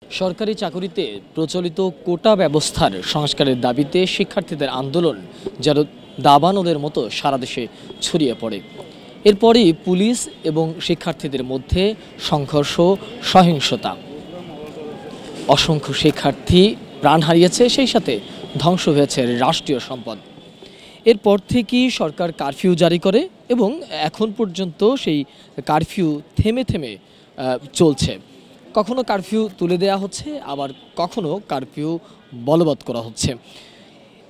সরকারি চাকুরিতে প্রচলিত কোটা ব্যবস্থার সংস্কারের দাবিতে শিক্ষার্থীদের আন্দোলন যেন দাবানলের মতো সারা দেশে ছড়িয়ে পড়ে। এরপরই পুলিশ এবং শিক্ষার্থীদের মধ্যে সংঘর্ষ, সহিংসতা, অসংখ্য শিক্ষার্থী প্রাণ হারিয়েছে, সেই সাথে ধ্বংস হয়েছে রাষ্ট্রীয় সম্পদ। এরপর থেকেই সরকার কারফিউ জারি করে এবং এখন পর্যন্ত সেই কারফিউ থেমে থেমে চলছে। কখনো কারফিউ তুলে দেওয়া হচ্ছে, আবার কখনো কারফিউ বলবৎ করা হচ্ছে।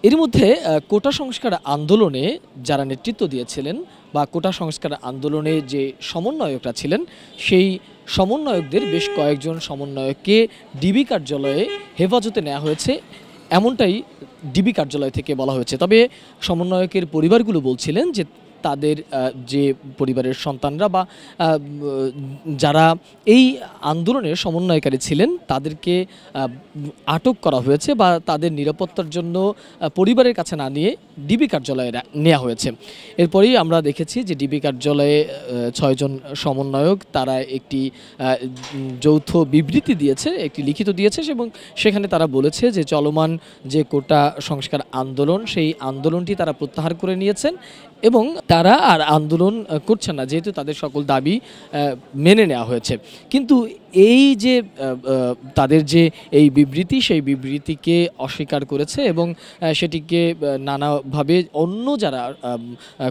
এর মধ্যে কোটা সংস্কার আন্দোলনে যারা নেতৃত্ব দিয়েছিলেন বা কোটা সংস্কার আন্দোলনে যে সমন্বয়করা ছিলেন, সেই সমন্বয়কদের বেশ কয়েকজন সমন্বয়ককে ডিবি কার্যালয়ে হেফাজতে নেওয়া হয়েছে, এমনটাই ডিবি কার্যালয় থেকে বলা হয়েছে। তবে সমন্বয়কের পরিবারগুলো বলছিলেন যে তাদের যে পরিবারের সন্তানরা বা যারা এই আন্দোলনের সমন্বয়কারী ছিলেন তাদেরকে আটক করা হয়েছে বা তাদের নিরাপত্তার জন্য পরিবারের কাছে না নিয়ে ডিবি কার্যালয়ে নেওয়া হয়েছে। এরপরেই আমরা দেখেছি যে ডিবি কার্যালয়ে ৬ জন সমন্বয়ক তারা একটি যৌথ বিবৃতি দিয়েছে, একটি লিখিত দিয়েছে এবং সেখানে তারা বলেছে যে চলমান যে কোটা সংস্কার আন্দোলন, সেই আন্দোলনটি তারা প্রত্যাহার করে নিয়েছেন এবং তারা আর আন্দোলন করছেন না, যেহেতু তাদের সকল দাবি মেনে নেওয়া হয়েছে। কিন্তু এই যে তাদের যে এই বিবৃতি, সেই বিবৃতিকে অস্বীকার করেছে এবং সেটিকে নানাভাবে অন্য যারা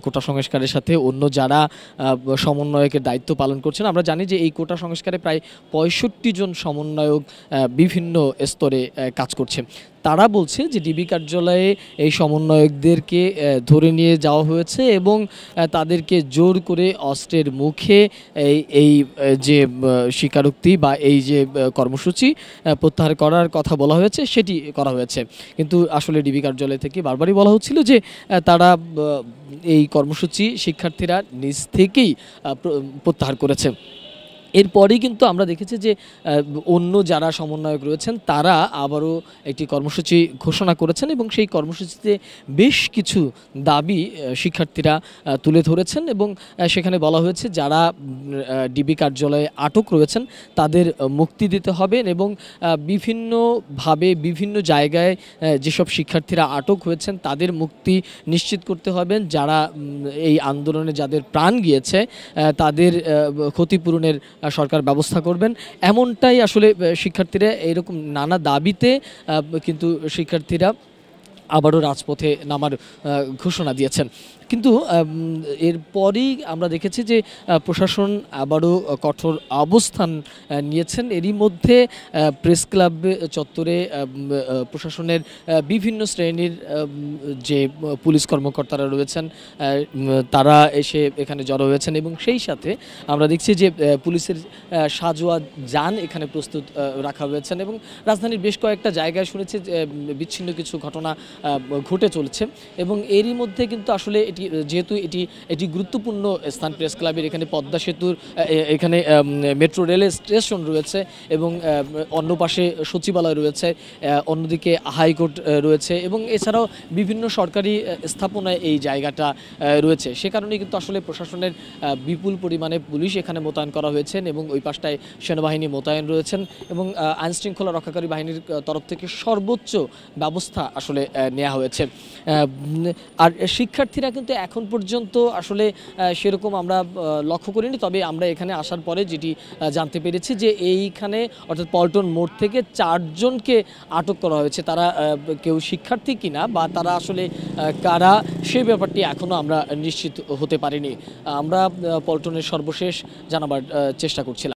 কোটা সংস্কারের সাথে অন্য যারা সমন্বয়কের দায়িত্ব পালন করছেন, আমরা জানি যে এই কোটা সংস্কারে প্রায় ৬৫ জন সমন্বয়ক বিভিন্ন স্তরে কাজ করছে। তারা বলছে যে ডিবি কার্যালয়ে এই সমন্বয়কদেরকে ধরে নিয়ে যাওয়া হয়েছে এবং তাদেরকে জোর করে অস্ত্রের মুখে এই যে স্বীকারোক্তি বা এই যে কর্মসূচি প্রত্যাহার করার কথা বলা হয়েছে সেটি করা হয়েছে। কিন্তু আসলে ডিবি কার্যালয় থেকে বারবারই বলা হচ্ছিল যে তারা এই কর্মসূচি শিক্ষার্থীরা নিজ থেকেই প্রত্যাহার করেছে। এরপরেই কিন্তু আমরা দেখেছি যে অন্য যারা সমন্বয়ক রয়েছেন তারা আবারও একটি কর্মসূচি ঘোষণা করেছেন এবং সেই কর্মসূচিতে বেশ কিছু দাবি শিক্ষার্থীরা তুলে ধরেছেন এবং সেখানে বলা হয়েছে যারা ডিবি কার্যালয়ে আটক রয়েছেন তাদের মুক্তি দিতে হবে এবং বিভিন্নভাবে বিভিন্ন জায়গায় যেসব শিক্ষার্থীরা আটক হয়েছেন তাদের মুক্তি নিশ্চিত করতে হবে। যারা এই আন্দোলনে যাদের প্রাণ গিয়েছে তাদের ক্ষতিপূরণের সরকার ব্যবস্থা করবেন, এমনটাই আসলে শিক্ষার্থীরা এরকম নানা দাবিতে কিন্তু শিক্ষার্থীরা আবারও রাজপথে নামার ঘোষণা দিয়েছেন। কিন্তু এরপরই আমরা দেখেছি যে প্রশাসন আবারও কঠোর অবস্থান নিয়েছেন। এরই মধ্যে প্রেস ক্লাব চত্বরে প্রশাসনের বিভিন্ন শ্রেণীর যে পুলিশ কর্মকর্তারা রয়েছেন তারা এসে এখানে জড়ো হয়েছেন এবং সেই সাথে আমরা দেখছি যে পুলিশের সাজোয়া যান এখানে প্রস্তুত রাখা হয়েছেন এবং রাজধানীর বেশ কয়েকটা জায়গায় শুনেছি বিচ্ছিন্ন কিছু ঘটনা ঘটে চলছে এবং এরই মধ্যে কিন্তু আসলে যেহেতু এটি গুরুত্বপূর্ণ স্থান, প্রেস ক্লাবের এখানে পদ্মা সেতুর এখানে মেট্রো রেলের স্টেশন রয়েছে এবং অন্য পাশে সচিবালয় রয়েছে, অন্যদিকে হাইকোর্ট রয়েছে এবং এছাড়াও বিভিন্ন সরকারি স্থাপনায় এই জায়গাটা রয়েছে। সে কারণেই কিন্তু আসলে প্রশাসনের বিপুল পরিমাণে পুলিশ এখানে মোতায়েন করা হয়েছেন এবং ওই পাশটায় সেনাবাহিনী মোতায়েন রয়েছেন এবং আইনশৃঙ্খলা রক্ষাকারী বাহিনীর তরফ থেকে সর্বোচ্চ ব্যবস্থা আসলে নেওয়া হয়েছে। আর শিক্ষার্থীরা কিন্তু এখন পর্যন্ত আসলে সেরকম আমরা লক্ষ্য করিনি, তবে আমরা এখানে আসার পরে যেটি জানতে পেরেছি যে এইখানে অর্থাৎ পল্টন মোড় থেকে 4 জনকে আটক করা হয়েছে। তারা কেউ শিক্ষার্থী কিনা বা তারা আসলে কারা সেই ব্যাপারটি এখনও আমরা নিশ্চিত হতে পারিনি। আমরা পল্টনের সর্বশেষ জানাবার চেষ্টা করছিলাম।